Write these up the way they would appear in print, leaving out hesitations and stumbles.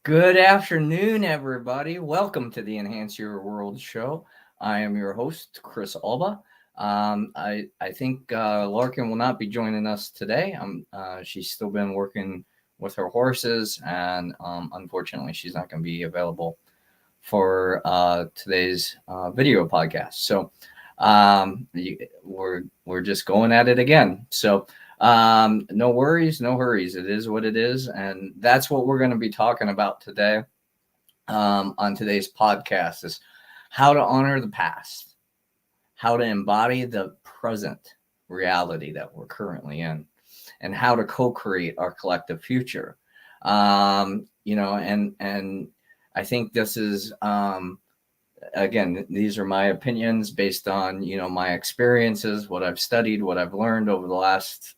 Good afternoon, everybody. Welcome to the Enhance Your World show. I am your host, Chris Alba. I think Larkin will not be joining us today. She's still been working with her horses, and unfortunately, she's not going to be available for today's video podcast. So we're just going at it again. So no worries, no hurries. It is what it is, and that's what we're going to be talking about today on today's podcast: is how to honor the past, how to embody the present reality that we're currently in, and how to co-create our collective future. And I think this is again, these are my opinions based on my experiences, what I've studied, what I've learned over the last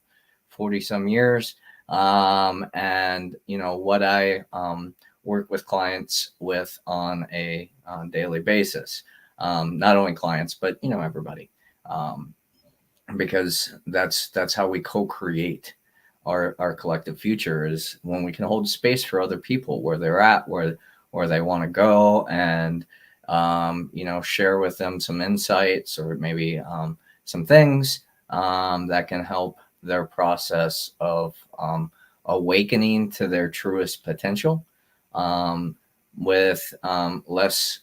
40 some years, and what I work with clients with on a daily basis. Not only clients, but everybody, because that's how we co-create our collective future, is when we can hold space for other people where they're at, where they want to go, and share with them some insights, or maybe some things that can help their process of awakening to their truest potential, with less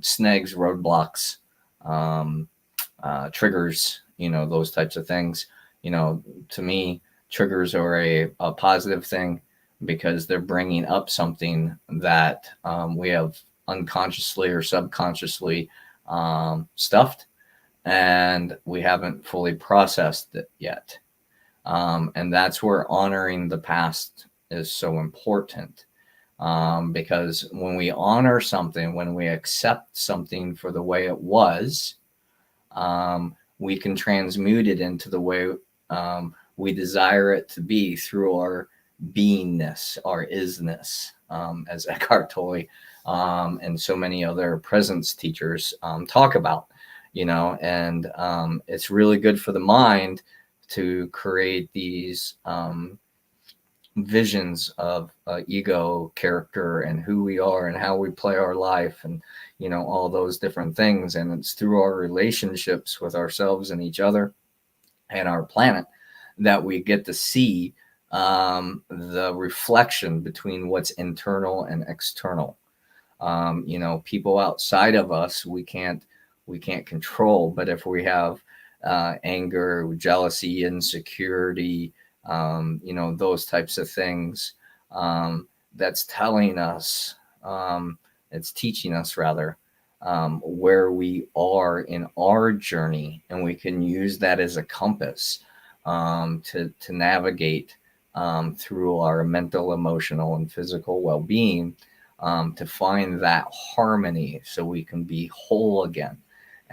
snags, roadblocks, triggers, those types of things. To me, triggers are a positive thing, because they're bringing up something that we have unconsciously or subconsciously stuffed, and we haven't fully processed it yet. And that's where honoring the past is so important, because when we honor something, when we accept something for the way it was, we can transmute it into the way we desire it to be through our beingness, our isness, as Eckhart Tolle and so many other presence teachers talk about. And it's really good for the mind to create these visions of ego, character, and who we are, and how we play our life, and all those different things. And it's through our relationships with ourselves and each other and our planet that we get to see the reflection between what's internal and external. People outside of us, we can't control, but if we have anger, jealousy, insecurity, those types of things, that's telling us, it's teaching us rather, where we are in our journey, and we can use that as a compass to navigate through our mental, emotional, and physical well-being, to find that harmony, so we can be whole again.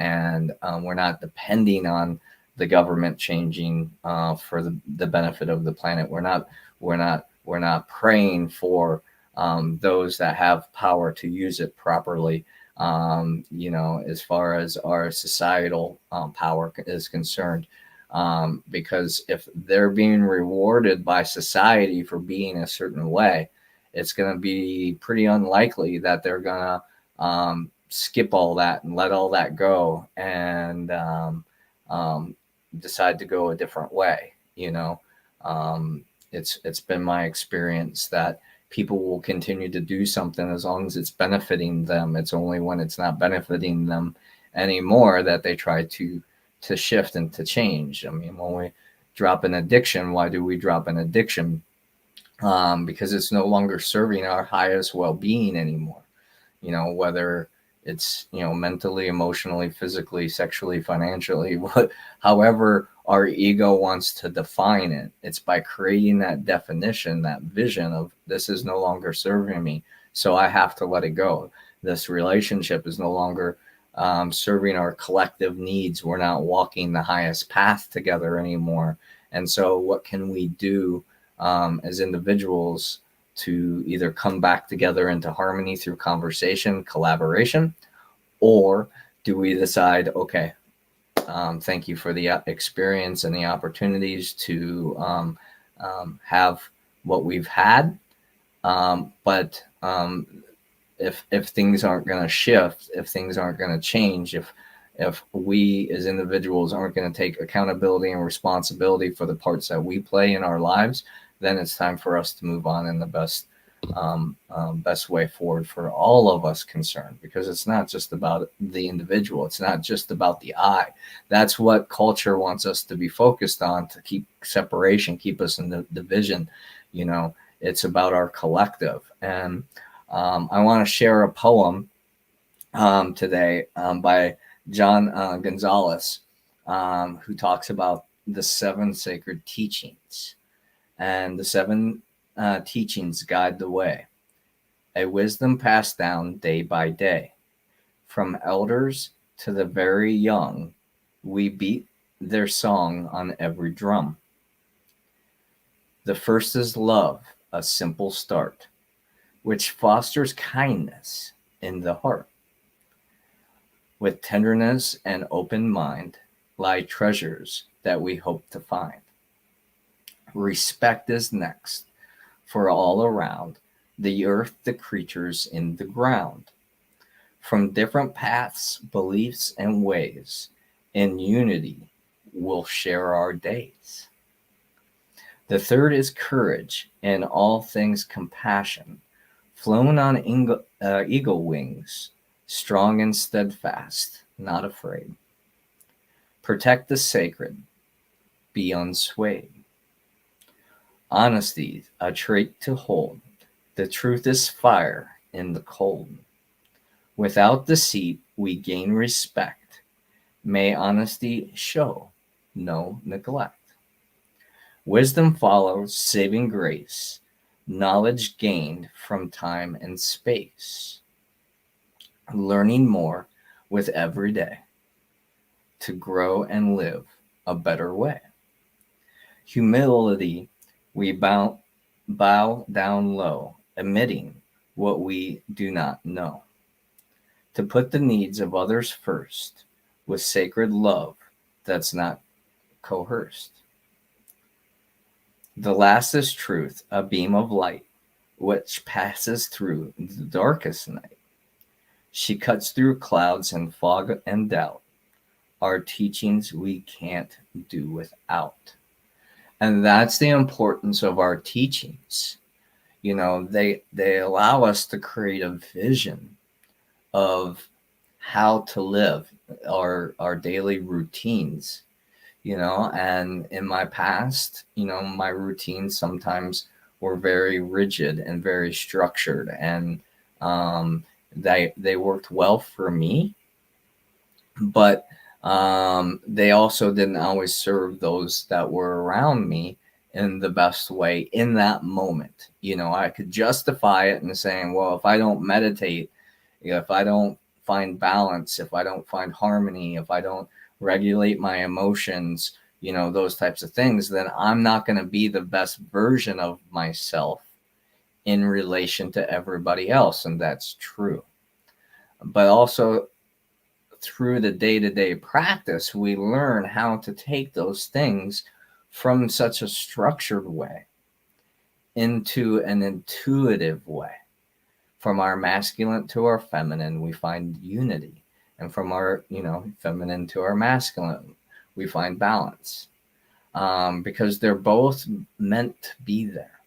And we're not depending on the government changing for the benefit of the planet. We're not praying for those that have power to use it properly. As far as our societal power is concerned, because if they're being rewarded by society for being a certain way, it's going to be pretty unlikely that they're going to skip all that and let all that go, and decide to go a different way. It's been my experience that people will continue to do something as long as it's benefiting them. It's only when it's not benefiting them anymore that they try to shift and to change. I mean, when we drop an addiction, why do we drop an addiction? Because it's no longer serving our highest well-being anymore. Whether it's mentally, emotionally, physically, sexually, financially, however our ego wants to define it. It's by creating that definition, that vision of, this is no longer serving me, so I have to let it go. This relationship is no longer serving our collective needs. We're not walking the highest path together anymore. And so what can we do as individuals to either come back together into harmony through conversation, collaboration, or do we decide, okay, thank you for the experience and the opportunities to have what we've had, but if things aren't going to shift, if things aren't going to change, if we as individuals aren't going to take accountability and responsibility for the parts that we play in our lives, then it's time for us to move on in the best way forward for all of us concerned, because it's not just about the individual. It's not just about the I. That's what culture wants us to be focused on, to keep separation, keep us in the division. It's about our collective. And I want to share a poem today by John Gonzalez, who talks about the 7 sacred teachings. And the 7 teachings guide the way, a wisdom passed down day by day. From elders to the very young, we beat their song on every drum. The first is love, a simple start, which fosters kindness in the heart. With tenderness and open mind lie treasures that we hope to find. Respect is next, for all around the earth, the creatures in the ground. From different paths, beliefs, and ways, in unity we'll share our days. The third is courage, in all things compassion, flown on eagle wings, strong and steadfast, not afraid. Protect the sacred, be unswayed. Honesty, a trait to hold. The truth is fire in the cold. Without deceit, we gain respect. May honesty show no neglect. Wisdom follows saving grace, knowledge gained from time and space. Learning more with every day to grow and live a better way. Humility, we bow down low, admitting what we do not know. To put the needs of others first with sacred love that's not coerced. The last is truth, a beam of light, which passes through the darkest night. She cuts through clouds and fog and doubt. Our teachings we can't do without. And that's the importance of our teachings. They allow us to create a vision of how to live our daily routines. And in my past, my routines sometimes were very rigid and very structured, and they worked well for me, but they also didn't always serve those that were around me in the best way in that moment. I could justify it in saying, well, if I don't meditate, if I don't find balance, if I don't find harmony, if I don't regulate my emotions, those types of things, then I'm not going to be the best version of myself in relation to everybody else. And that's true. But also through the day-to-day practice, we learn how to take those things from such a structured way into an intuitive way. From our masculine to our feminine, we find unity. And from our, feminine to our masculine, we find balance. Because they're both meant to be there.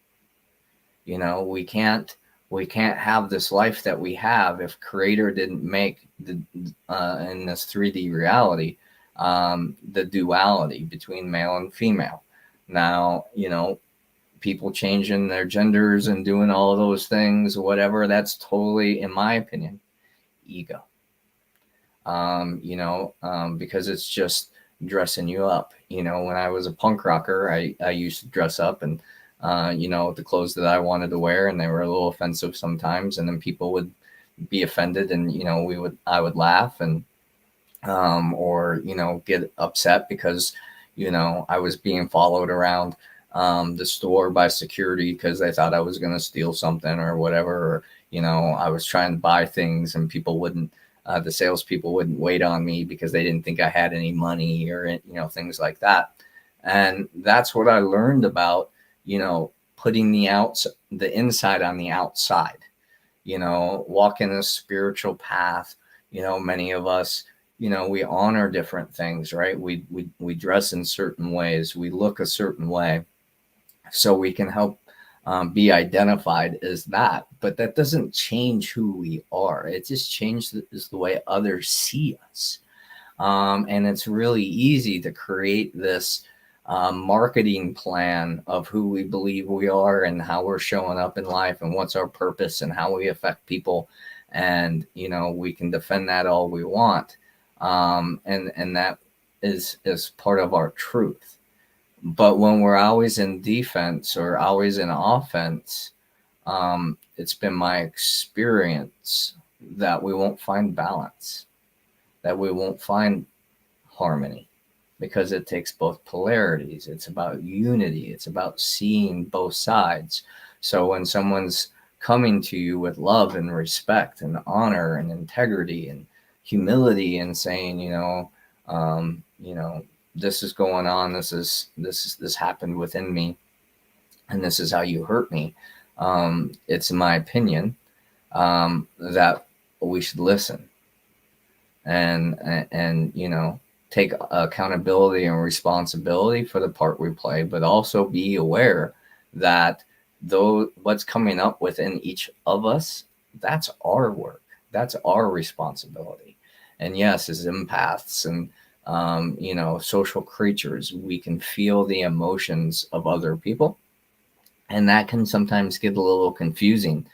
We can't have this life that we have if Creator didn't make in this 3D reality the duality between male and female. Now, people changing their genders and doing all of those things, whatever, that's totally, in my opinion, ego. Because it's just dressing you up. When I was a punk rocker, I used to dress up and, the clothes that I wanted to wear, and they were a little offensive sometimes. And then people would be offended, and, I would laugh and, or, get upset because, I was being followed around the store by security because they thought I was going to steal something or whatever. Or, I was trying to buy things and people wouldn't, the salespeople wouldn't wait on me because they didn't think I had any money or, things like that. And that's what I learned about, putting the inside on the outside. walk in a spiritual path. Many of us, we honor different things, right? We dress in certain ways, we look a certain way, so we can help be identified as that. But that doesn't change who we are. It just changes the way others see us. And it's really easy to create this marketing plan of who we believe we are and how we're showing up in life and what's our purpose and how we affect people. And, we can defend that all we want. And that is part of our truth. But when we're always in defense or always in offense, it's been my experience that we won't find balance, that we won't find harmony, because it takes both polarities. It's about unity. It's about seeing both sides. So when someone's coming to you with love and respect and honor and integrity and humility and saying, this is going on, this happened within me, and this is how you hurt me. It's my opinion that we should listen and take accountability and responsibility for the part we play, but also be aware that though what's coming up within each of us, that's our work, that's our responsibility. And yes, as empaths and social creatures, we can feel the emotions of other people, and that can sometimes get a little confusing,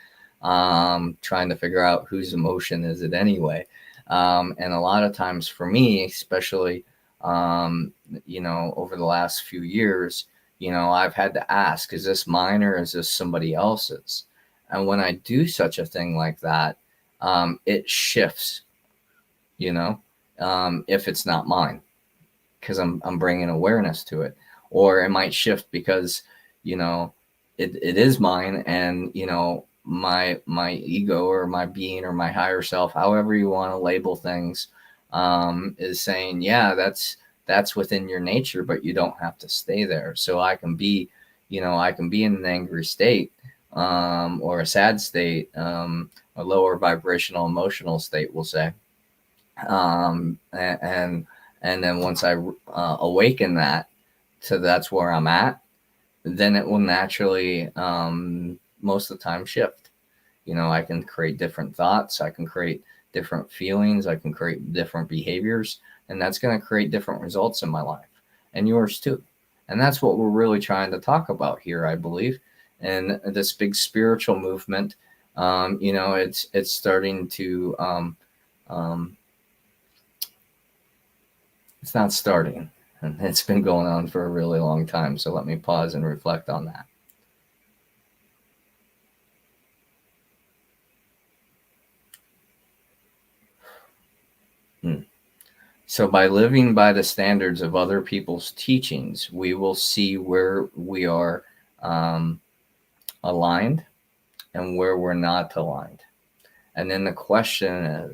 trying to figure out whose emotion is it anyway. And a lot of times for me, especially, over the last few years, I've had to ask, is this mine or is this somebody else's? And when I do such a thing like that, it shifts, if it's not mine, because I'm bringing awareness to it. Or it might shift because, it is mine, and, my ego or my being or my higher self, however you want to label things, is saying, yeah, that's within your nature, but you don't have to stay there. So I can be in an angry state, or a sad state, a lower vibrational emotional state, we'll say. And then once I awaken that to that's where I'm at, then it will naturally, most of the time, shift. I can create different thoughts, I can create different feelings, I can create different behaviors, and that's going to create different results in my life and yours too. And that's what we're really trying to talk about here, I believe. And this big spiritual movement, it's starting to, it's not starting, and it's been going on for a really long time. So let me pause and reflect on that. So by living by the standards of other people's teachings, we will see where we are aligned and where we're not aligned. And then the question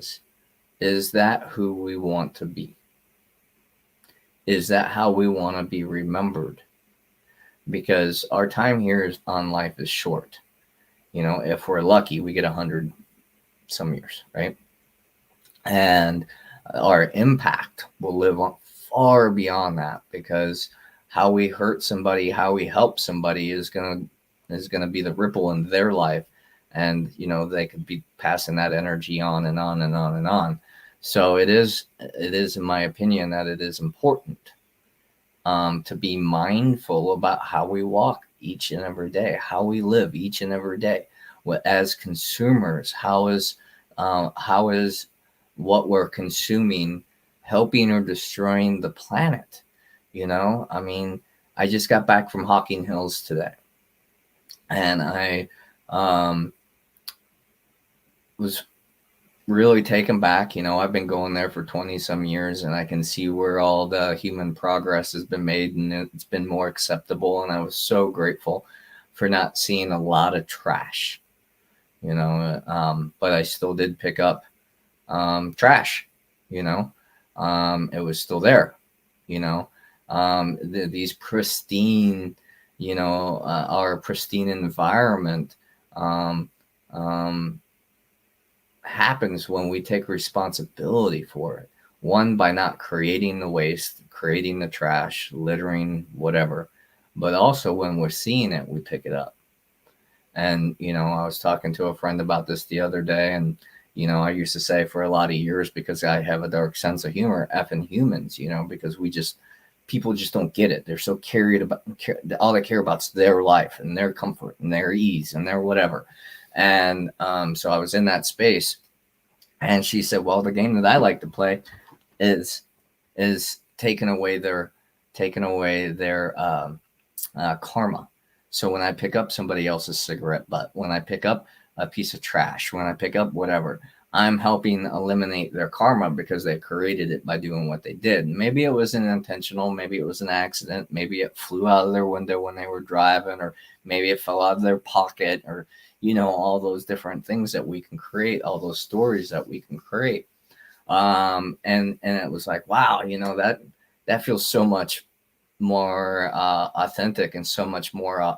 is that who we want to be? Is that how we want to be remembered? Because our time here on life is short. If we're lucky, we get 100 some years, right? And our impact will live on far beyond that, because how we hurt somebody, how we help somebody is gonna be the ripple in their life, and they could be passing that energy on and on and on and on. So it is in my opinion that it is important to be mindful about how we walk each and every day, how we live each and every day. As consumers, how is what we're consuming helping or destroying the planet? I just got back from Hocking Hills today, and I was really taken back. I've been going there for 20 some years, and I can see where all the human progress has been made, and it's been more acceptable. And I was so grateful for not seeing a lot of trash, but I still did pick up trash. It was still there. These pristine, our pristine environment, happens when we take responsibility for it. One, by not creating the waste, creating the trash, littering, whatever, but also when we're seeing it, we pick it up. And, I was talking to a friend about this the other day, and, I used to say for a lot of years, because I have a dark sense of humor, effing humans, because people just don't get it. They're so all they care about is their life and their comfort and their ease and their whatever. And so I was in that space, and she said, well, the game that I like to play is taking away their karma. So when I pick up somebody else's cigarette butt, when I pick up a piece of trash, when I pick up whatever, I'm helping eliminate their karma because they created it by doing what they did. Maybe it wasn't intentional. Maybe it was an accident. Maybe it flew out of their window when they were driving, or maybe it fell out of their pocket, or, all those different things that we can create, all those stories that we can create. And it was like, wow, that feels so much more authentic and so much more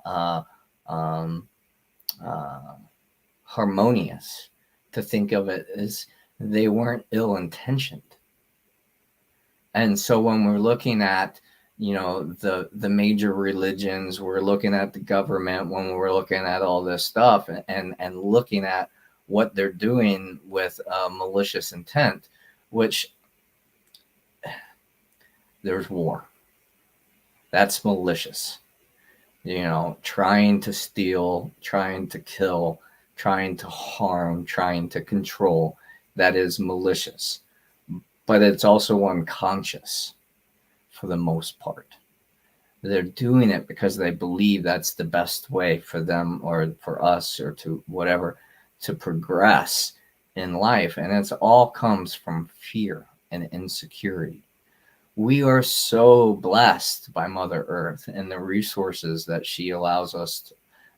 harmonious to think of it as they weren't ill-intentioned. And so when we're looking at, the major religions, we're looking at the government, when we're looking at all this stuff and looking at what they're doing with malicious intent, which there's war. That's malicious. Trying to steal, trying to kill, trying to harm, trying to control. That is malicious. But it's also unconscious for the most part. They're doing it because they believe that's the best way for them or for us or to whatever to progress in life. And it all comes from fear and insecurity. We are so blessed by Mother Earth and the resources that she allows us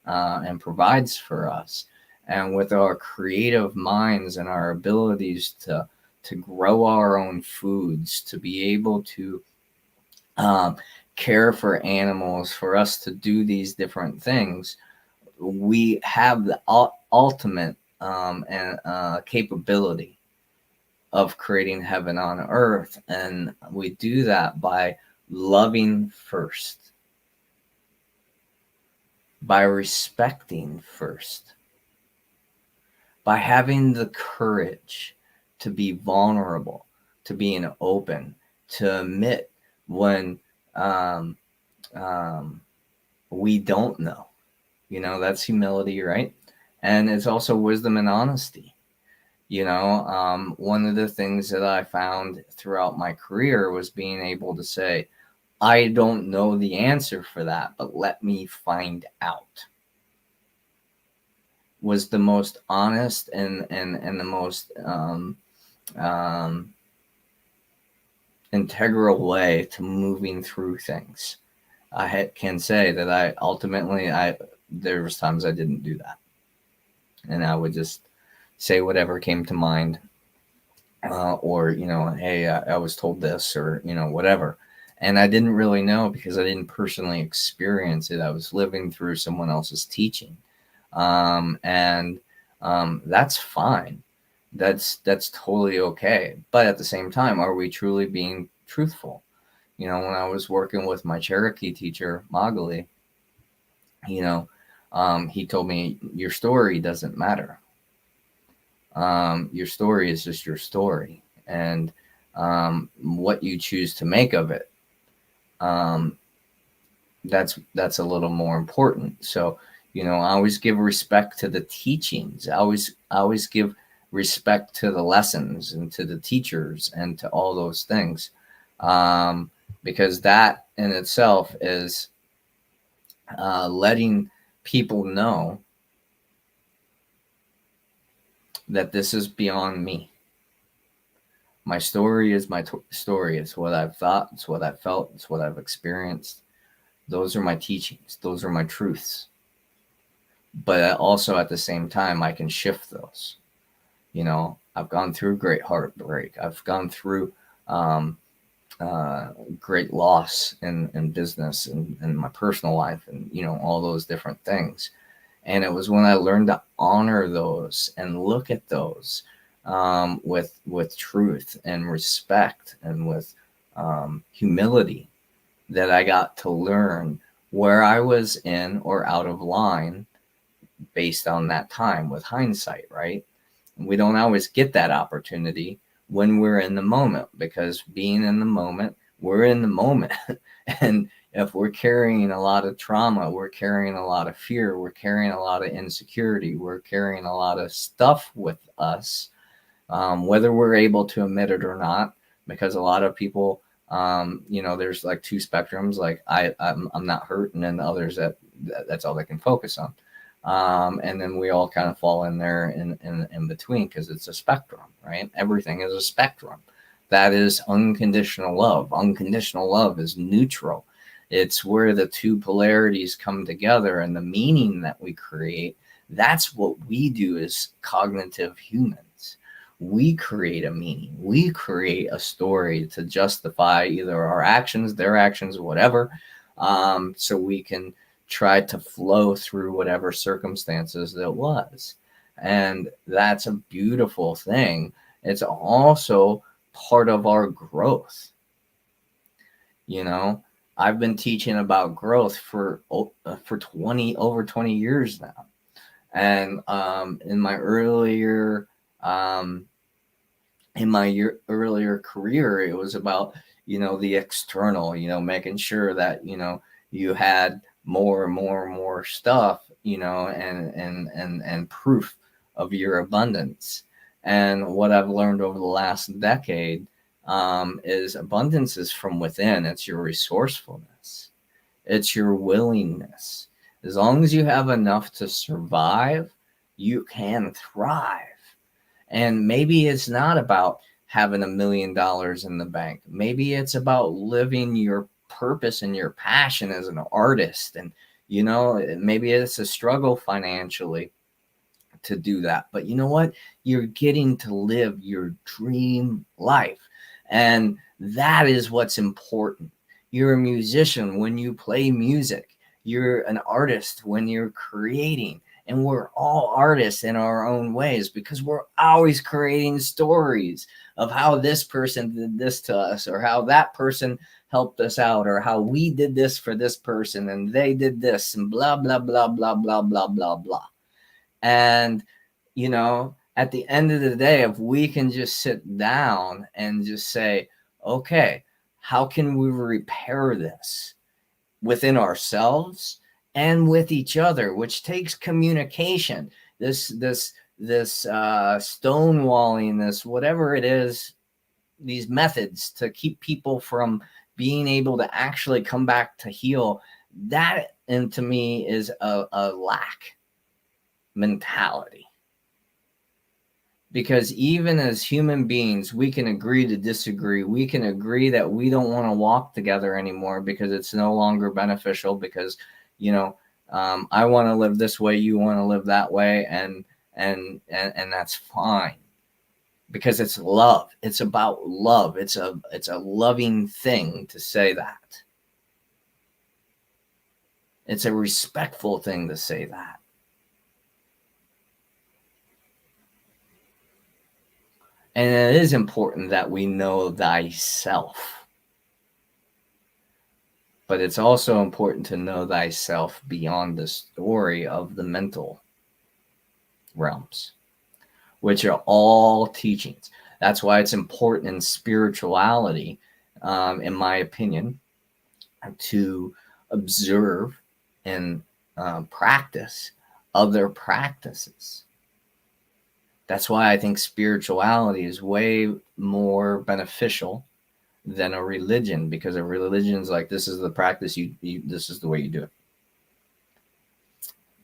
and provides for us. And with our creative minds and our abilities to grow our own foods, to be able to care for animals, for us to do these different things, we have the ultimate capability of creating heaven on earth. And we do that by loving first, by respecting first, by having the courage to be vulnerable, to being open, to admit when we don't know. That's humility, right? And it's also wisdom and honesty. One of the things that I found throughout my career was being able to say, I don't know the answer for that, but let me find out. Was the most honest and the most integral way to moving through things. I can say that there was times I didn't do that, and I would just say whatever came to mind, or hey, I was told this, or whatever, and I didn't really know because I didn't personally experience it. I was living through someone else's teaching, and that's fine. That's totally okay. But at the same time, are we truly being truthful? When I was working with my Cherokee teacher, Magali, he told me, your story doesn't matter. Your story is just your story. And what you choose to make of it, that's a little more important. So, I always give respect to the teachings. I always give respect to the lessons and to the teachers and to all those things, because that in itself is letting people know that this is beyond me. My story is my story. It's what I've thought. It's what I've felt. It's what I've experienced. Those are my teachings. Those are my truths. But also at the same time, I can shift those. I've gone through great heartbreak. I've gone through great loss in business and my personal life, and all those different things. And it was when I learned to honor those and look at those with truth and respect and with humility, that I got to learn where I was in or out of line based on that time with hindsight, right? We don't always get that opportunity when we're in the moment, because being in the moment, we're in the moment. And if we're carrying a lot of trauma, we're carrying a lot of fear, we're carrying a lot of insecurity, we're carrying a lot of stuff with us, whether we're able to admit it or not, because a lot of people, there's like two spectrums, like I'm not hurt, and then others that's all they can focus on. And then we all kind of fall in there in between, because it's a spectrum, right? Everything is a spectrum. That is unconditional love. Unconditional love is neutral. It's where the two polarities come together, and the meaning that we create, that's what we do as cognitive humans. We create a meaning. We create a story to justify either our actions, their actions, whatever, so we can try to flow through whatever circumstances it was. And that's a beautiful thing. It's also part of our growth. I've been teaching about growth for over 20 years now. And in my earlier career, it was about, the external, making sure that, you had more and more and more stuff, and proof of your abundance. And what I've learned over the last decade is abundance is from within. It's your resourcefulness. It's your willingness. As long as you have enough to survive, you can thrive. And maybe it's not about having $1 million in the bank. Maybe it's about living your purpose and your passion as an artist. And, maybe it's a struggle financially to do that. But you know what? You're getting to live your dream life. And that is what's important. You're a musician when you play music. You're an artist when you're creating. And we're all artists in our own ways, because we're always creating stories of how this person did this to us, or how that person helped us out, or how we did this for this person and they did this, and blah, blah, blah, blah, blah, blah, blah, blah. And, at the end of the day, if we can just sit down and just say, okay, how can we repair this within ourselves and with each other, which takes communication, this stonewalling, this whatever it is, these methods to keep people from being able to actually come back to heal. That, and to me, is a lack mentality. Because even as human beings, we can agree to disagree. We can agree that we don't want to walk together anymore because it's no longer beneficial, because I want to live this way, you want to live that way, and that's fine, because it's love. It's about love. It's a loving thing to say that. It's a respectful thing to say that. And it is important that we know thyself. But it's also important to know thyself beyond the story of the mental realms, which are all teachings. That's why it's important in spirituality, in my opinion, to observe and practice other practices. That's why I think spirituality is way more beneficial than a religion, because a religion is like, this is the practice, you this is the way you do it.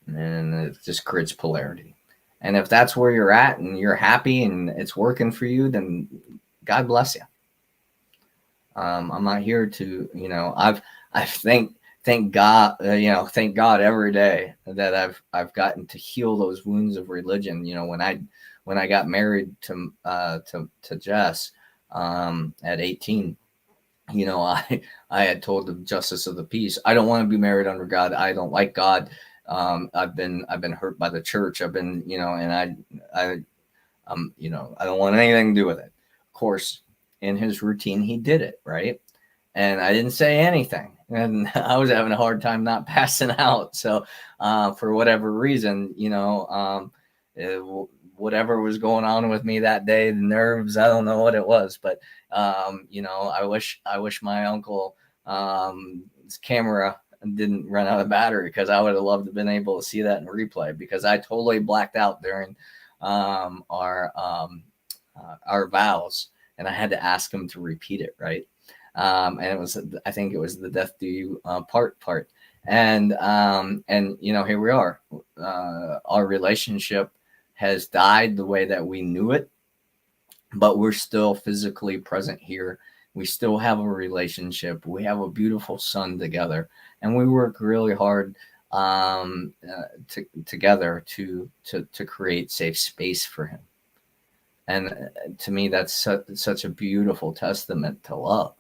And it just creates polarity. And if that's where you're at and you're happy and it's working for you, then God bless you. I'm not here to, I thank God, thank God every day that I've gotten to heal those wounds of religion. When I got married to Jess at 18, I had told the justice of the peace, I don't want to be married under God. I don't like God. I've been hurt by the church. I've been, and I don't want anything to do with it. Of course, in his routine, he did it, right? And I didn't say anything. And I was having a hard time not passing out. So, for whatever reason, it, whatever was going on with me that day, the nerves, I don't know what it was, but, I wish my uncle, his camera didn't run out of battery, because I would have loved to have been able to see that in replay, because I totally blacked out during, um, our, um, our vows, and I had to ask him to repeat it, right? And it was, I think it was the death do you part, and here we are. Our relationship has died the way that we knew it, but we're still physically present here. We still have a relationship. We have a beautiful son together, and we work really hard, together to create safe space for him. And to me, that's such a beautiful testament to love.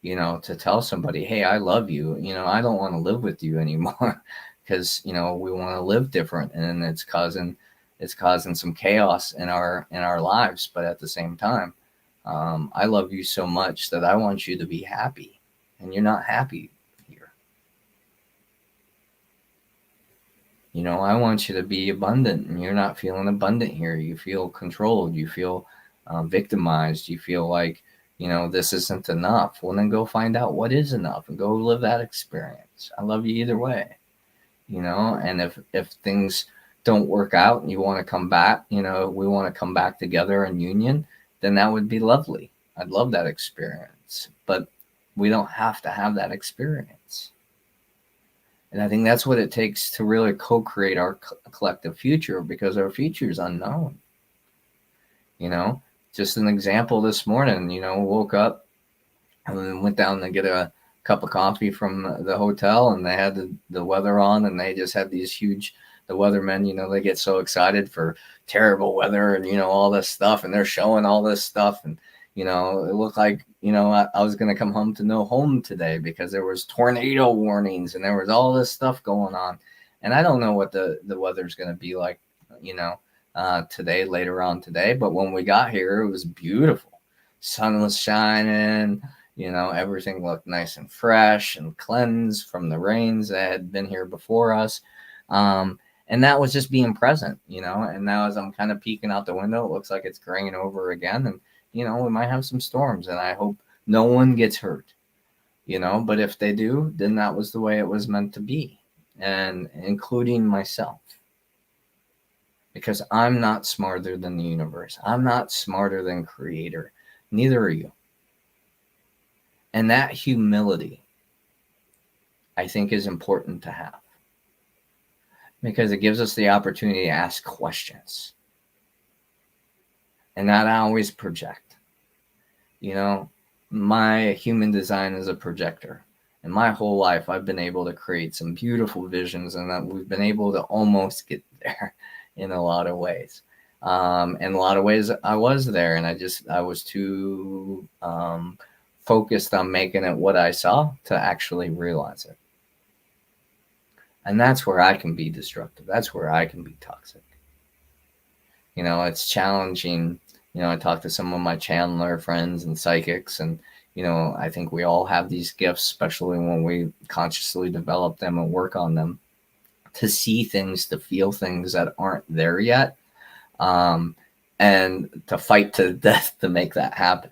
To tell somebody, hey, I love you. I don't want to live with you anymore, because we want to live different, and it's causing some chaos in our lives. But at the same time, I love you so much that I want you to be happy, and you're not happy here. I want you to be abundant, and you're not feeling abundant here. You feel controlled. You feel victimized. You feel like, this isn't enough. Well, then go find out what is enough and go live that experience. I love you either way, and if things don't work out and you want to come back, we want to come back together in union, then that would be lovely. I'd love that experience, but we don't have to have that experience. And I think that's what it takes to really co-create our collective future, because our future is unknown. You know, just an example this morning, woke up and then went down to get a cup of coffee from the hotel, and they had the weather on, and they just had these huge, the weathermen, they get so excited for terrible weather and, all this stuff, and they're showing all this stuff. And, it looked like, I was going to come home to no home today, because there was tornado warnings and there was all this stuff going on. And I don't know what the weather's going to be like, today, later on today. But when we got here, it was beautiful. Sun was shining, everything looked nice and fresh and cleansed from the rains that had been here before us. And that was just being present, and now as I'm kind of peeking out the window, it looks like it's graying over again. And, we might have some storms, and I hope no one gets hurt, but if they do, then that was the way it was meant to be, and including myself. Because I'm not smarter than the universe. I'm not smarter than Creator. Neither are you. And that humility, I think, is important to have, because it gives us the opportunity to ask questions and not always project. My human design is a projector. And my whole life, I've been able to create some beautiful visions, and that we've been able to almost get there in a lot of ways. In a lot of ways, I was there, and I was too focused on making it what I saw to actually realize it. And that's where I can be destructive. That's where I can be toxic. It's challenging. I talk to some of my channeler friends and psychics, and, I think we all have these gifts, especially when we consciously develop them and work on them, to see things, to feel things that aren't there yet, and to fight to death to make that happen.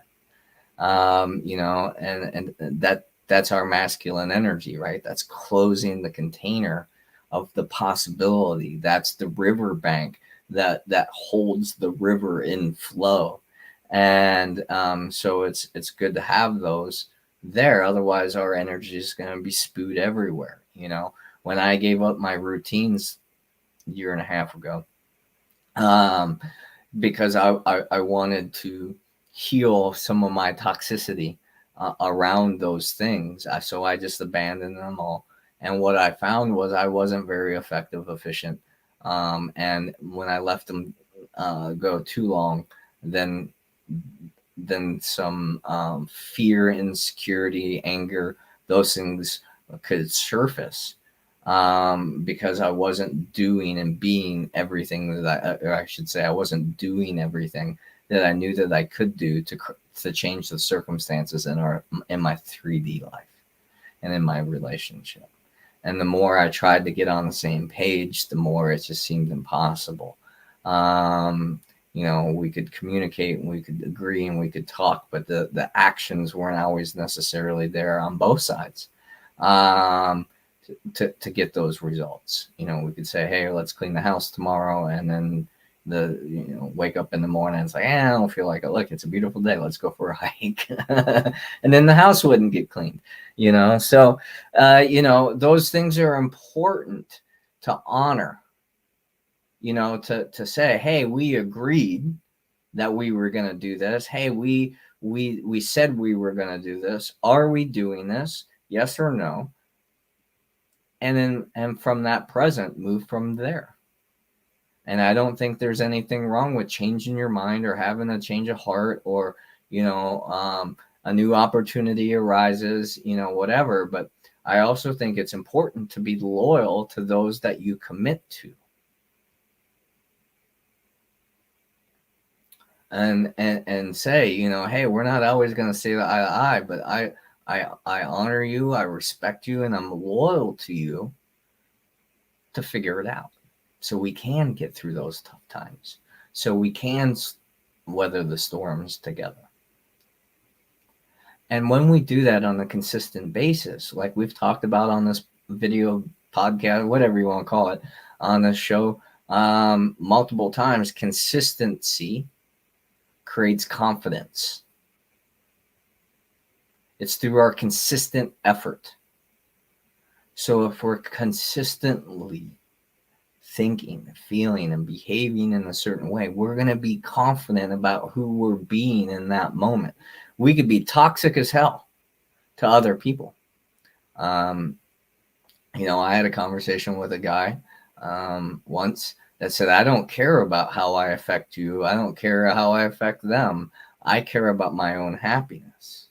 And that's our masculine energy, right? That's closing the container of the possibility. That's the riverbank that holds the river in flow. And so it's good to have those there. Otherwise, our energy is going to be spewed everywhere. When I gave up my routines a year and a half ago, because I wanted to heal some of my toxicity around those things. So I just abandoned them all. And what I found was I wasn't very effective, efficient. And when I left them go too long, then some fear, insecurity, anger, those things could surface. because I wasn't doing and being everything that or I should say, I wasn't doing everything that I knew that I could do to change the circumstances in my 3D life and in my relationship. And the more I tried to get on the same page, the more it just seemed impossible. We could communicate and we could agree and we could talk, but the actions weren't always necessarily there on both sides. To get those results. We could say, hey, let's clean the house tomorrow, and then wake up in the morning and say, I don't feel like it. Look, it's a beautiful day. Let's go for a hike. And then the house wouldn't get cleaned, So, those things are important to honor, to say, hey, we agreed that we were going to do this. Hey, we said we were going to do this. Are we doing this? Yes or no? And from that present, move from there. And I don't think there's anything wrong with changing your mind or having a change of heart, or, a new opportunity arises, whatever. But I also think it's important to be loyal to those that you commit to. And say, hey, we're not always going to say eye to eye, but I honor you, I respect you, and I'm loyal to you to figure it out. So we can get through those tough times. So we can weather the storms together. And when we do that on a consistent basis, like we've talked about on this video podcast, whatever you want to call it, on this show, multiple times, consistency creates confidence. It's through our consistent effort. So if we're consistently thinking, feeling, and behaving in a certain way, we're going to be confident about who we're being in that moment. We could be toxic as hell to other people. I had a conversation with a guy once that said, I don't care about how I affect you. I don't care how I affect them. I care about my own happiness.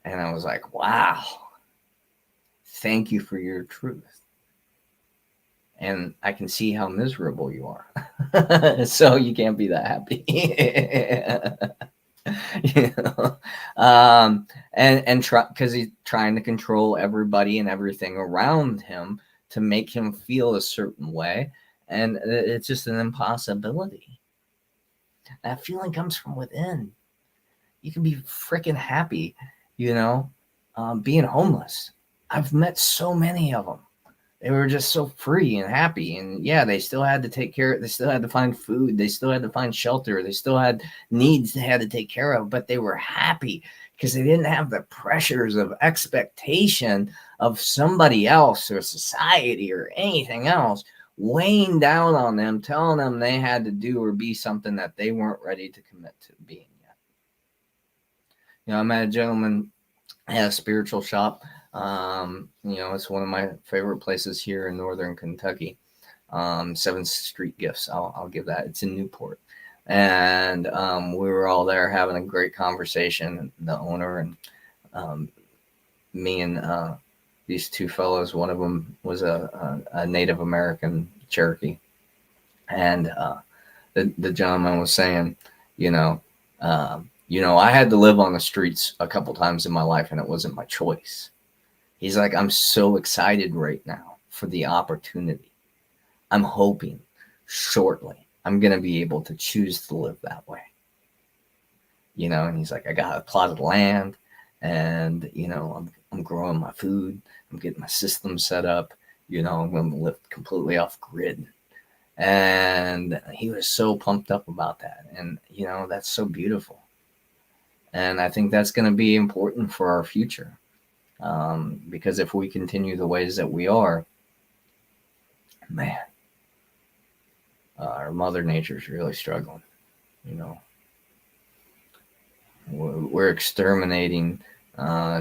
And I was like, wow, thank you for your truth. And I can see how miserable you are. So you can't be that happy. And try, because he's trying to control everybody and everything around him to make him feel a certain way. And it's just an impossibility. That feeling comes from within. You can be freaking happy, being homeless. I've met so many of them. They were just so free and happy. And yeah, they still had to take care of, they still had to find food. They still had to find shelter. They still had needs they had to take care of, but they were happy because they didn't have the pressures of expectation of somebody else or society or anything else weighing down on them, telling them they had to do or be something that they weren't ready to commit to being yet. I met a gentleman at a spiritual shop. It's one of my favorite places here in northern Kentucky. 7th Street Gifts, I'll give that. It's in Newport. And we were all there having a great conversation. The owner and me and these two fellows, one of them was a Native American Cherokee. And the gentleman was saying, I had to live on the streets a couple times in my life, and it wasn't my choice. He's like, I'm so excited right now for the opportunity. I'm hoping shortly I'm going to be able to choose to live that way. And he's like, I got a plot of land, and, I'm growing my food. I'm getting my system set up. I'm going to live completely off grid. And he was so pumped up about that. And, that's so beautiful. And I think that's going to be important for our future. Because if we continue the ways that we are, man, our Mother Nature's really struggling. We're exterminating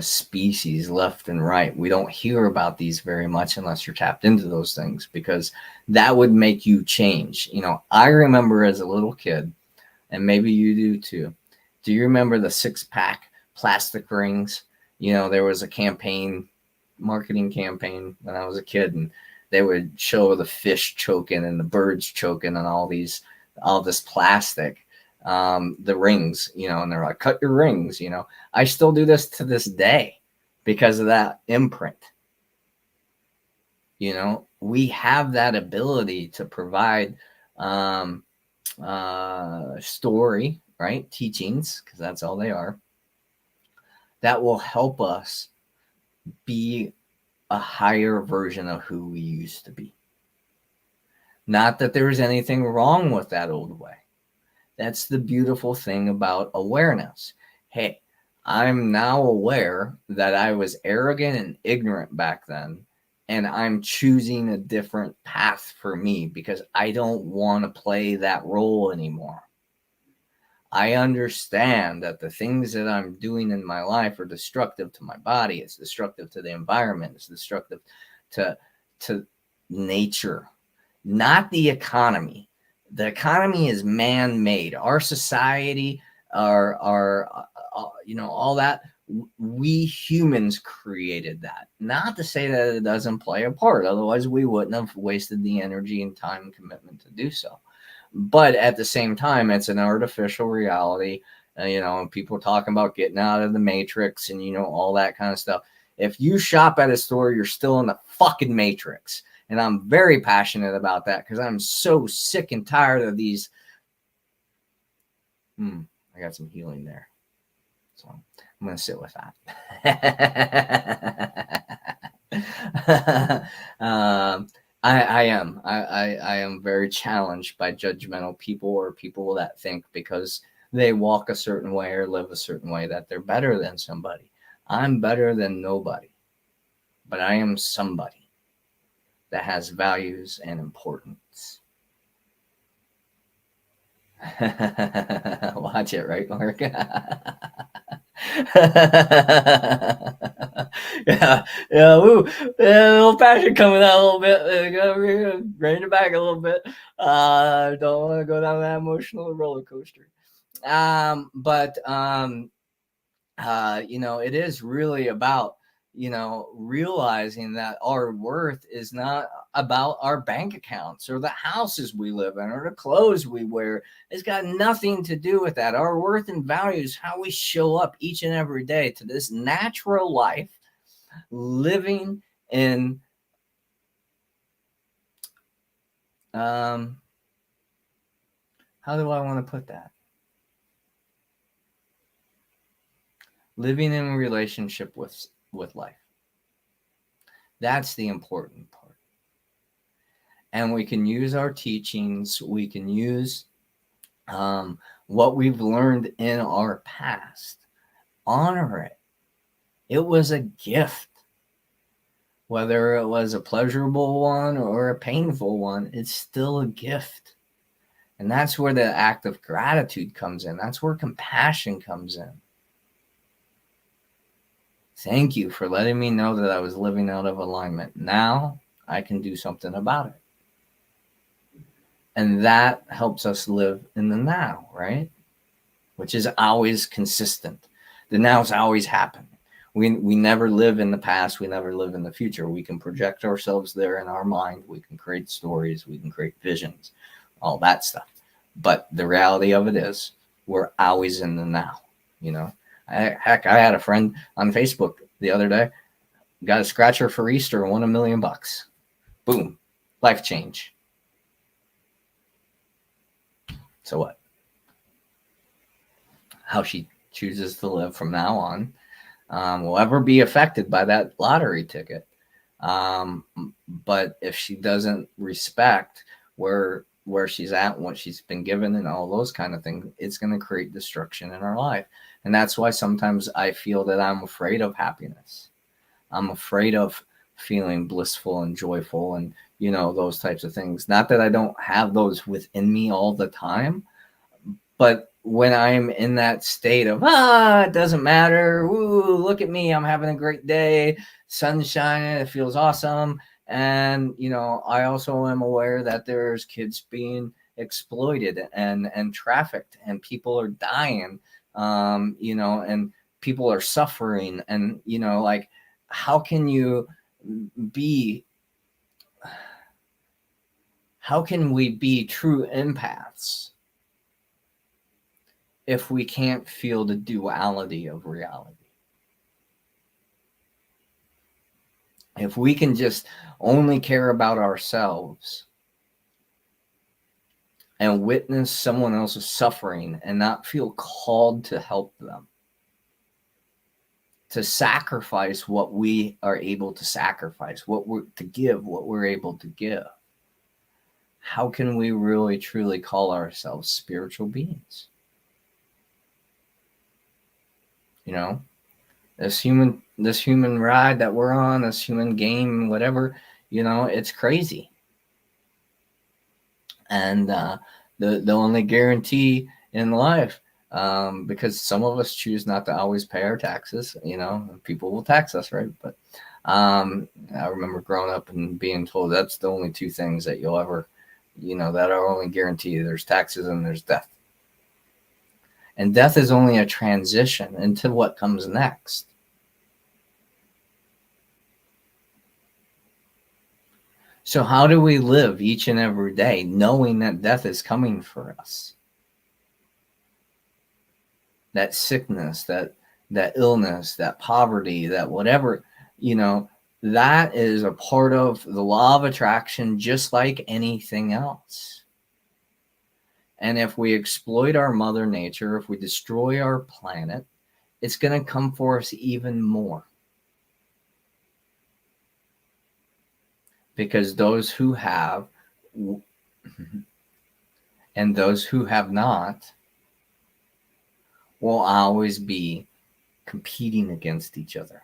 species left and right. We don't hear about these very much unless you're tapped into those things, because that would make you change. I remember as a little kid, and maybe you do too. Do you remember the 6-pack plastic rings? There was a campaign marketing campaign when I was a kid, and they would show the fish choking and the birds choking and all this plastic, the rings, and they're like, cut your rings, I still do this to this day because of that imprint. We have that ability to provide story, right? Teachings, because that's all they are, that will help us be a higher version of who we used to be. Not that there's anything wrong with that old way. That's the beautiful thing about awareness. Hey, I'm now aware that I was arrogant and ignorant back then, and I'm choosing a different path for me because I don't want to play that role anymore. I understand that the things that I'm doing in my life are destructive to my body. It's destructive to the environment. It's destructive to nature, not the economy. The economy is man-made. Our society, our all that, we humans created that. Not to say that it doesn't play a part. Otherwise, we wouldn't have wasted the energy and time and commitment to do so. But at the same time, it's an artificial reality. And people talking about getting out of the matrix and, all that kind of stuff. If you shop at a store, you're still in the fucking matrix. And I'm very passionate about that because I'm so sick and tired of these. I got some healing there. So I'm going to sit with that. I am very challenged by judgmental people or people that think because they walk a certain way or live a certain way that they're better than somebody. I'm better than nobody, but I am somebody that has values and importance. Watch it, right, Mark? yeah, woo, a little passion coming out a little bit. Rein it back a little bit. Don't want to go down that emotional roller coaster. But it is really about realizing that our worth is not about our bank accounts or the houses we live in or the clothes we wear. It's got nothing to do with that. Our worth and value is how we show up each and every day to this natural life, living in how do I want to put that? Living in a relationship with life. That's the important part. And we can use our teachings. We can use what we've learned in our past. Honor it. It was a gift. Whether it was a pleasurable one or a painful one, it's still a gift. And that's where the act of gratitude comes in. That's where compassion comes in. Thank you for letting me know that I was living out of alignment. Now I can do something about it. And that helps us live in the now, right? Which is always consistent. The now is always happening. We never live in the past. We never live in the future. We can project ourselves there in our mind. We can create stories. We can create visions, all that stuff. But the reality of it is we're always in the now, Heck, I had a friend on Facebook the other day, got a scratcher for Easter, won $1 million. Boom. Life change. So what? How she chooses to live from now on will ever be affected by that lottery ticket. But if she doesn't respect where she's at, what she's been given and all those kind of things, it's going to create destruction in her life. And that's why sometimes I feel that I'm afraid of happiness. I'm afraid of feeling blissful and joyful and, those types of things. Not that I don't have those within me all the time, but when I'm in that state of, it doesn't matter. Ooh, look at me. I'm having a great day. Sun's shining. It feels awesome. And, I also am aware that there's kids being exploited and trafficked and people are dying, and people are suffering. And, how can you be, how can we be true empaths if we can't feel the duality of reality? If we can just only care about ourselves and witness someone else's suffering and not feel called to help them, to sacrifice what we are able to sacrifice, what we're to give, what we're able to give, how can we really truly call ourselves spiritual beings? You know, this human ride that we're on, this human game, whatever, you know, it's crazy. And the only guarantee in life, because some of us choose not to always pay our taxes, you know, people will tax us, right? But I remember growing up and being told that's the only two things that you'll ever, you know, that are only guaranteed. There's taxes and there's death. And death is only a transition into what comes next. So how do we live each and every day knowing that death is coming for us? That sickness, that illness, that poverty, that whatever, you know, that is a part of the law of attraction, just like anything else. And if we exploit our mother nature, if we destroy our planet, it's going to come for us even more. Because those who have and those who have not will always be competing against each other.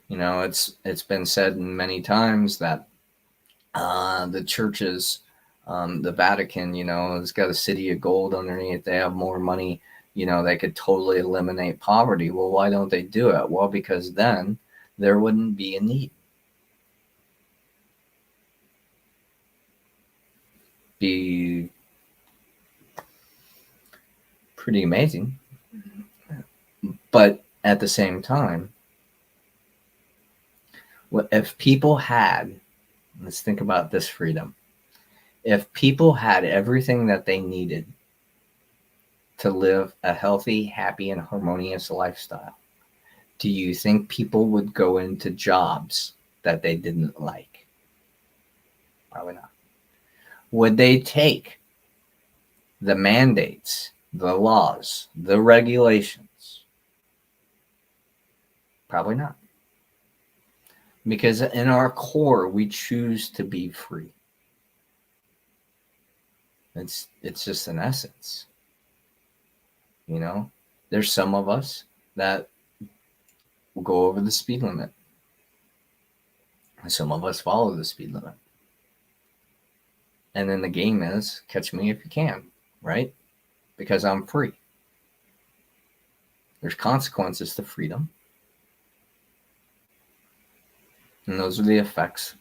You know, it's been said many times that the churches, the Vatican, you know, has got a city of gold underneath. They have more money, you know, they could totally eliminate poverty. Well, why don't they do it? Well, because then there wouldn't be a need. Be pretty amazing. But at the same time, if people had, let's think about this freedom. If people had everything that they needed to live a healthy, happy, and harmonious lifestyle, do you think people would go into jobs that they didn't like? Probably not. Would they take the mandates, the laws, the regulations? Probably not. Because in our core, we choose to be free. It's just an essence. You know, there's some of us that will go over the speed limit. Some of us follow the speed limit. And then the game is catch me if you can, right? Because I'm free. There's consequences to freedom. And those are the effects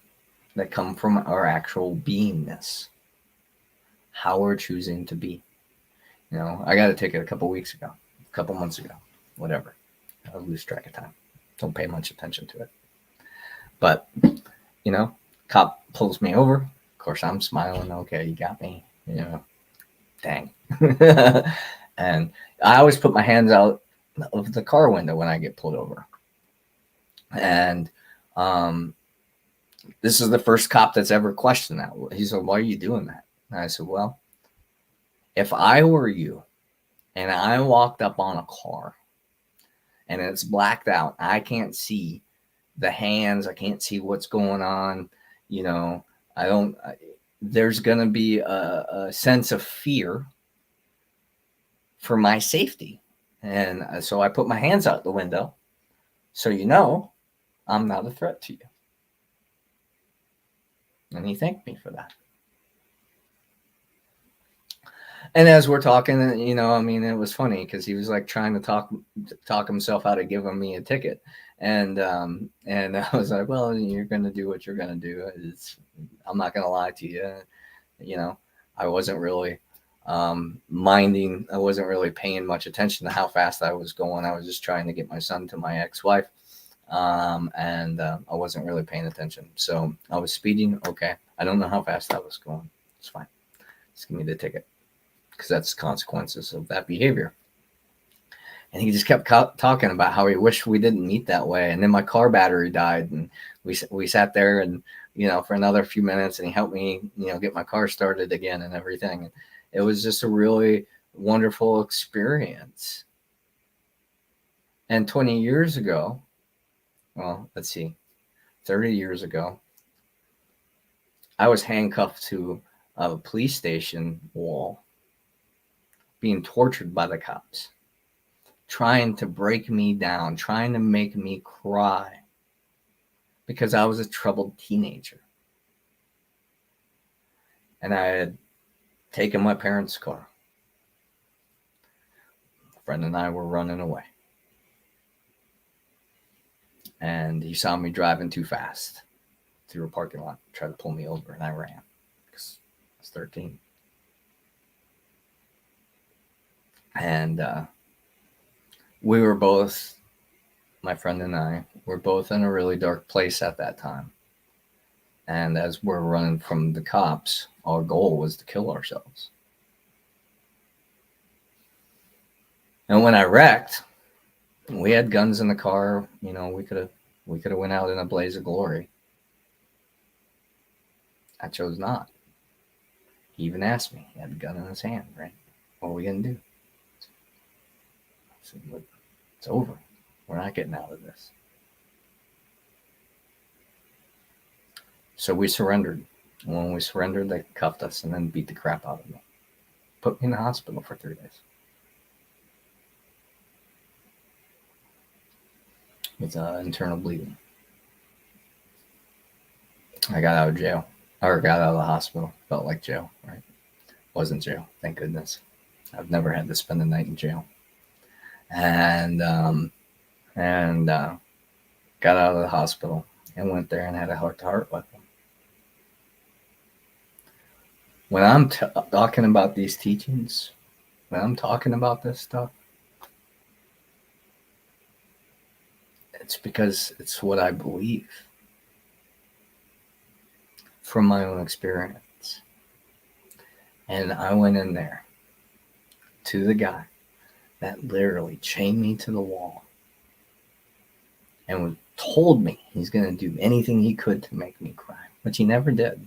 that come from our actual beingness. How we're choosing to be. You know, I got a ticket a couple weeks ago, a couple months ago, whatever. I lose track of time. Don't pay much attention to it. But, you know, cop pulls me over. Of course, I'm smiling. Okay, you got me. You know, dang. And I always put my hands out of the car window when I get pulled over. And this is the first cop that's ever questioned that. He said, why are you doing that? And I said, well, if I were you and I walked up on a car and it's blacked out, I can't see the hands, I can't see what's going on, you know, there's going to be a sense of fear for my safety. And so I put my hands out the window so you know I'm not a threat to you. And he thanked me for that. And as we're talking, you know, I mean, it was funny because he was like trying to talk himself out of giving me a ticket. And I was like, well, you're going to do what you're going to do. I'm not going to lie to you. You know, I wasn't really minding. I wasn't really paying much attention to how fast I was going. I was just trying to get my son to my ex-wife. And I wasn't really paying attention. So I was speeding. Okay. I don't know how fast I was going. It's fine. Just give me the ticket, because that's consequences of that behavior. And he just kept talking about how he wished we didn't meet that way. And then my car battery died, and we sat there and, for another few minutes, and he helped me, get my car started again and everything. And it was just a really wonderful experience. And 20 years ago, well, let's see, 30 years ago, I was handcuffed to a police station wall, being tortured by the cops, trying to break me down, trying to make me cry, because I was a troubled teenager. And I had taken my parents' car. A friend and I were running away. And he saw me driving too fast through a parking lot, tried to pull me over, and I ran because I was 13. And we were both, my friend and I, were both in a really dark place at that time. And as we're running from the cops, our goal was to kill ourselves. And when I wrecked, we had guns in the car. We could have went out in a blaze of glory. I chose not. He even asked me. He had a gun in his hand, right? What are we going to do? I said, look, it's over. We're not getting out of this. So we surrendered. And when we surrendered, they cuffed us and then beat the crap out of me. Put me in the hospital for 3 days. With internal bleeding. I got out of jail. Or got out of the hospital. Felt like jail, right? Wasn't jail, thank goodness. I've never had to spend a night in jail. And got out of the hospital and went there and had a heart-to-heart with them. When I'm talking about these teachings, when I'm talking about this stuff, it's because it's what I believe from my own experience. And I went in there to the guy that literally chained me to the wall and told me he's going to do anything he could to make me cry, which he never did.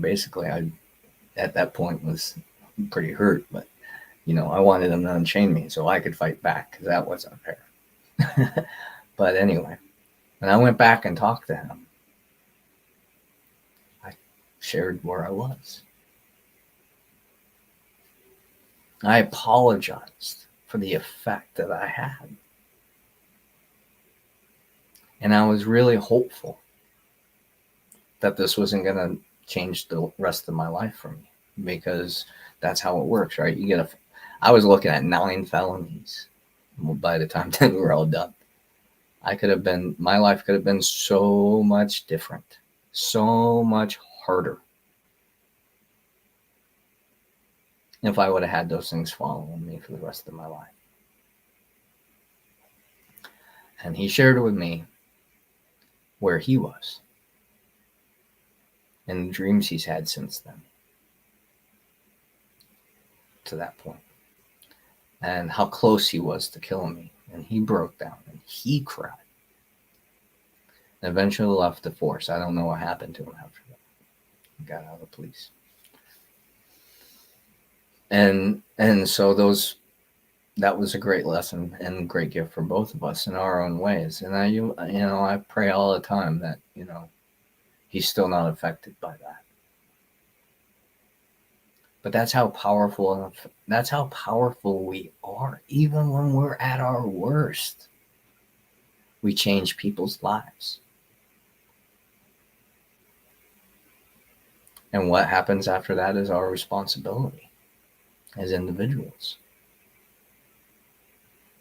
Basically, I at that point was pretty hurt, but I wanted him to unchain me so I could fight back, because that wasn't fair. But anyway, when I went back and talked to him, I shared where I was. I apologized for the effect that I had. And I was really hopeful that this wasn't going to change the rest of my life for me, because that's how it works, right? I was looking at 9 felonies by the time that we were all done. My life could have been so much different, so much harder, if I would have had those things following me for the rest of my life. And he shared with me where he was and the dreams he's had since then, to that point, and how close he was to killing me. And he broke down and he cried. And eventually left the force. I don't know what happened to him after that. He got out of the police. And so that was a great lesson and a great gift for both of us in our own ways. And I pray all the time that, he's still not affected by that. But that's how powerful we are. Even when we're at our worst, we change people's lives. And what happens after that is our responsibility as individuals.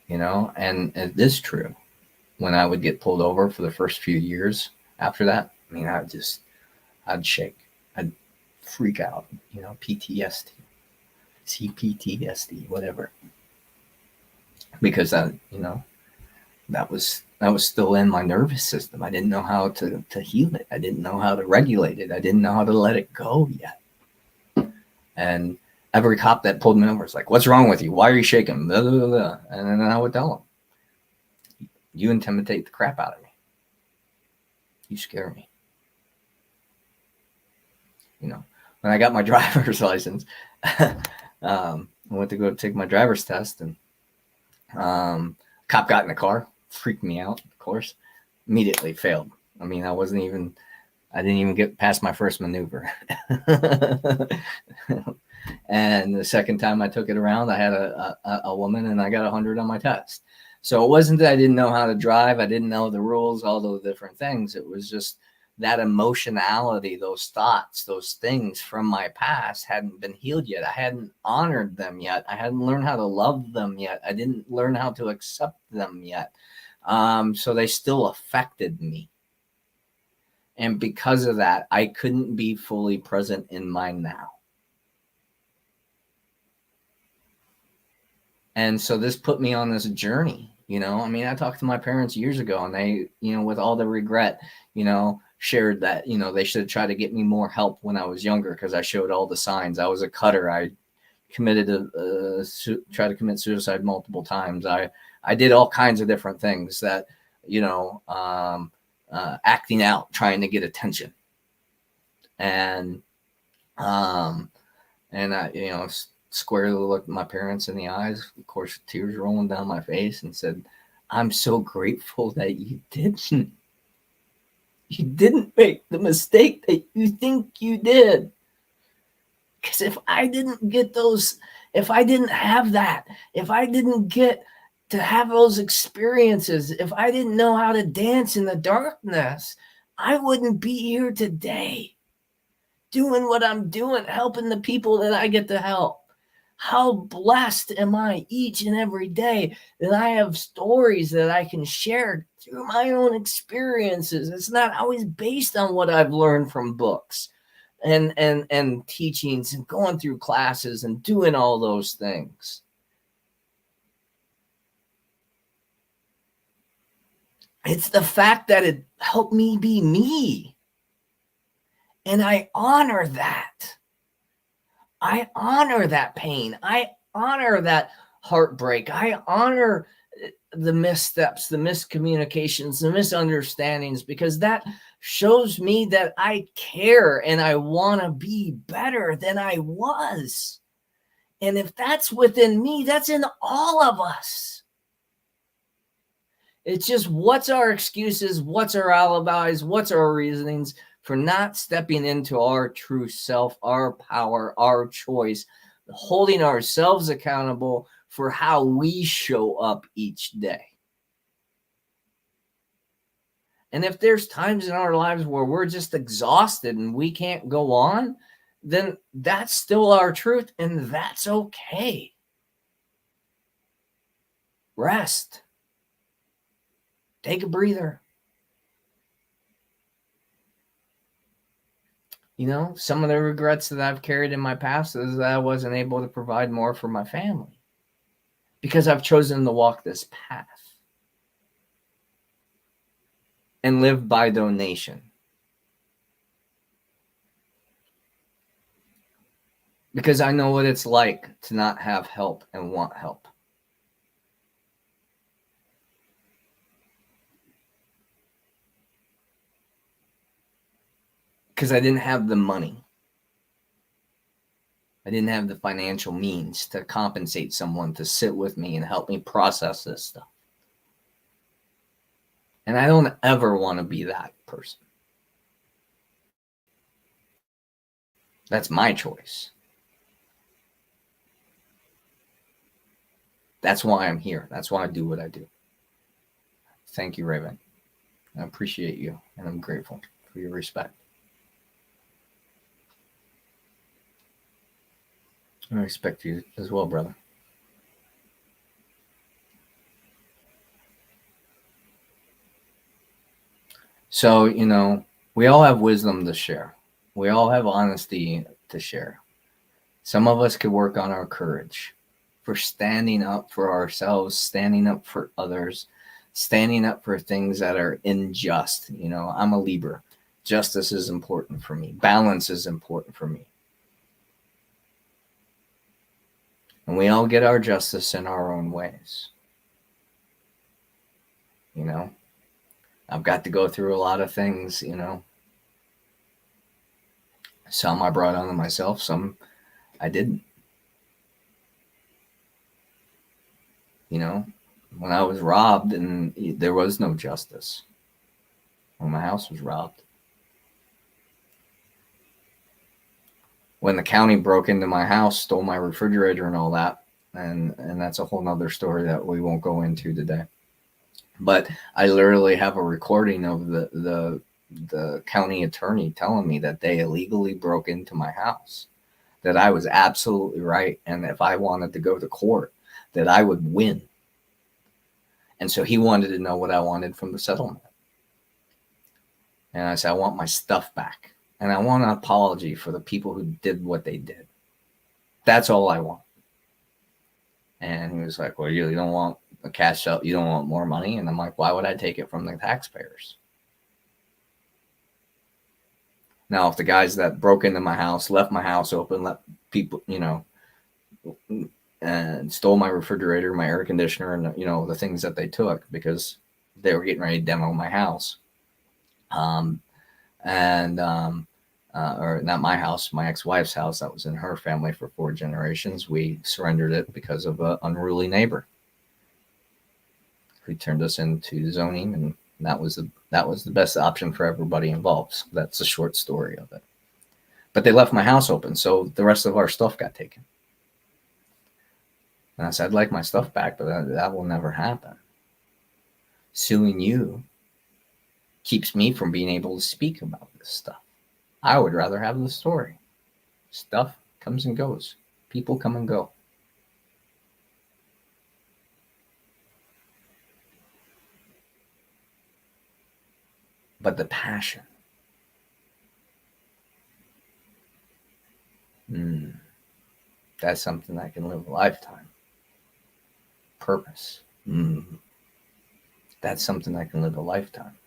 And it is true. When I would get pulled over for the first few years after that, I'd shake. I'd freak out, PTSD, CPTSD, whatever, because that was still in my nervous system. I didn't know how to heal it. I didn't know how to regulate it. I didn't know how to let it go yet. And every cop that pulled me over was like, "What's wrong with you? Why are you shaking?" Blah, blah, blah. And then I would tell them, "You intimidate the crap out of me. You scare me." When I got my driver's license, I went to go take my driver's test, and cop got in the car, freaked me out, of course, immediately failed. I mean, I didn't even get past my first maneuver. And the second time I took it around, I had a woman, and I got 100 on my test. So it wasn't that I didn't know how to drive. I didn't know the rules, all those different things. It was just that emotionality, those thoughts, those things from my past hadn't been healed yet. I hadn't honored them yet. I hadn't learned how to love them yet. I didn't learn how to accept them yet. So they still affected me. And because of that, I couldn't be fully present in my now. And so this put me on this journey. I talked to my parents years ago, and they, with all the regret, shared that, they should have tried to get me more help when I was younger, because I showed all the signs. I was a cutter. I committed try to commit suicide multiple times. I did all kinds of different things that, acting out, trying to get attention. And I, squarely looked my parents in the eyes, of course, tears rolling down my face, and said, "I'm so grateful that you didn't make the mistake that you think you did. Because if I didn't get those, if I didn't have that, if I didn't get to have those experiences, if I didn't know how to dance in the darkness, I wouldn't be here today doing what I'm doing, helping the people that I get to help. How blessed am I each and every day that I have stories that I can share through my own experiences. It's not always based on what I've learned from books and teachings and going through classes and doing all those things. It's the fact that it helped me be me. And I honor that. I honor that pain. I honor that heartbreak. I honor the missteps, the miscommunications, the misunderstandings, because that shows me that I care and I want to be better than I was. And if that's within me, that's in all of us. It's just, what's our excuses? What's our alibis? What's our reasonings for not stepping into our true self, our power, our choice, holding ourselves accountable for how we show up each day? And if there's times in our lives where we're just exhausted and we can't go on, then that's still our truth, and that's okay. Rest. Take a breather. Some of the regrets that I've carried in my past is that I wasn't able to provide more for my family because I've chosen to walk this path and live by donation. Because I know what it's like to not have help and want help. Because I didn't have the money. I didn't have the financial means to compensate someone to sit with me and help me process this stuff. And I don't ever want to be that person. That's my choice. That's why I'm here. That's why I do what I do. Thank you, Raven. I appreciate you, and I'm grateful for your respect. I respect you as well, brother. So, we all have wisdom to share. We all have honesty to share. Some of us could work on our courage for standing up for ourselves, standing up for others, standing up for things that are unjust. You know, I'm a Libra. Justice is important for me. Balance is important for me. And we all get our justice in our own ways. You know, I've got to go through a lot of things, you know. Some I brought on myself, some I didn't. You know, when I was robbed and there was no justice. When my house was robbed. When the county broke into my house, stole my refrigerator and all that. And that's a whole nother story that we won't go into today. But I literally have a recording of the county attorney telling me that they illegally broke into my house, that I was absolutely right. And if I wanted to go to court, that I would win. And so he wanted to know what I wanted from the settlement. And I said, I want my stuff back. And I want an apology for the people who did what they did. That's all I want. And he was like, well, you don't want a cash out, you don't want more money? And I'm like, why would I take it from the taxpayers? Now, if the guys that broke into my house, left my house open, let people, you know, and stole my refrigerator, my air conditioner, and, you know, the things that they took because they were getting ready to demo my house. Or not my house, my ex-wife's house that was in her family for 4 generations. We surrendered it because of an unruly neighbor who turned us into zoning, and that was the best option for everybody involved. So that's the short story of it. But they left my house open, so the rest of our stuff got taken. And I said, I'd like my stuff back, but that will never happen. Suing you keeps me from being able to speak about this stuff. I would rather have the story. Stuff comes and goes. People come and go. But the passion. That's something that can live a lifetime. Purpose. That's something that can live a lifetime.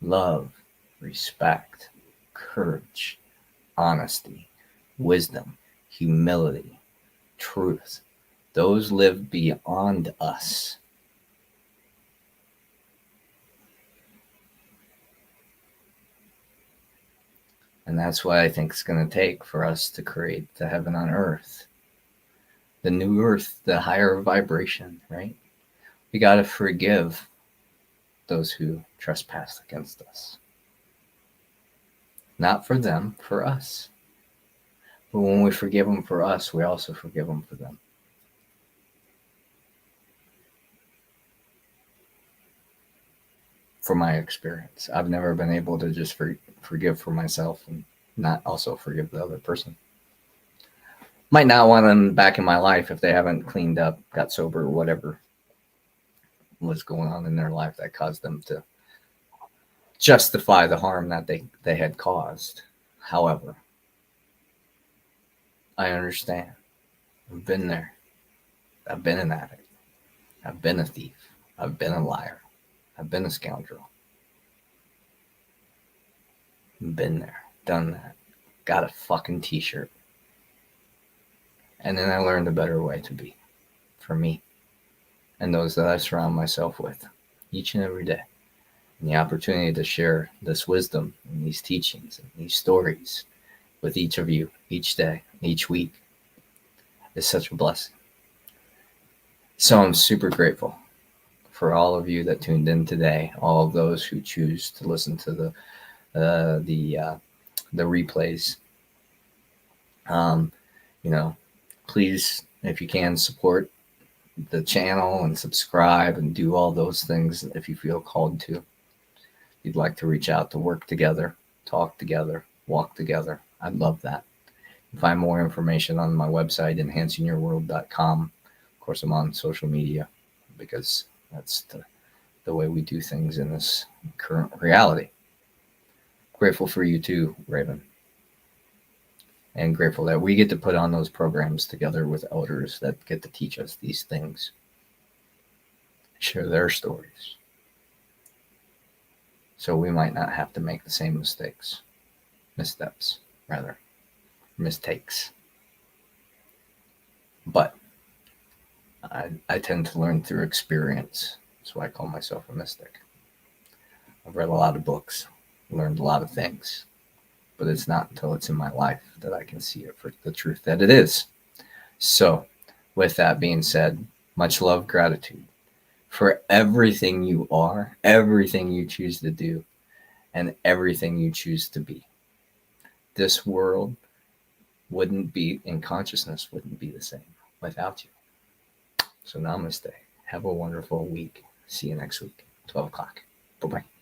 Love, respect, courage, honesty, wisdom, humility, truth. Those live beyond us. And that's what I think it's going to take for us to create the heaven on earth. The new earth, the higher vibration, right? We got to forgive those who trespass against us. Not for them, for us. But when we forgive them for us, we also forgive them for them. From my experience, I've never been able to just forgive for myself and not also forgive the other person. Might not want them back in my life if they haven't cleaned up, got sober, or whatever was going on in their life that caused them to justify the harm that they had caused. However, I understand. I've been there. I've been an addict. I've been a thief. I've been a liar. I've been a scoundrel. Been there, done that. Got a fucking t-shirt. And then I learned a better way to be. For me. And those that I surround myself with. Each and every day. And the opportunity to share this wisdom and these teachings and these stories with each of you, each day, each week, is such a blessing. So I'm super grateful for all of you that tuned in today, all of those who choose to listen to the replays. Please, if you can, support the channel and subscribe and do all those things if you feel called to. If you'd like to reach out to work together, talk together, walk together, I'd love that. You can find more information on my website, enhancingyourworld.com. Of course, I'm on social media because that's the way we do things in this current reality. Grateful for you too, Raven. and grateful that we get to put on those programs together with elders that get to teach us these things, share their stories, so we might not have to make the same mistakes, missteps, rather, mistakes. But I tend to learn through experience. That's why I call myself a mystic. I've read a lot of books, learned a lot of things, but it's not until it's in my life that I can see it for the truth that it is. So, with that being said, much love, gratitude for everything you are, everything you choose to do, and everything you choose to be. This world wouldn't be, and consciousness wouldn't be the same without you. So namaste. Have a wonderful week. See you next week, 12 o'clock. Bye-bye.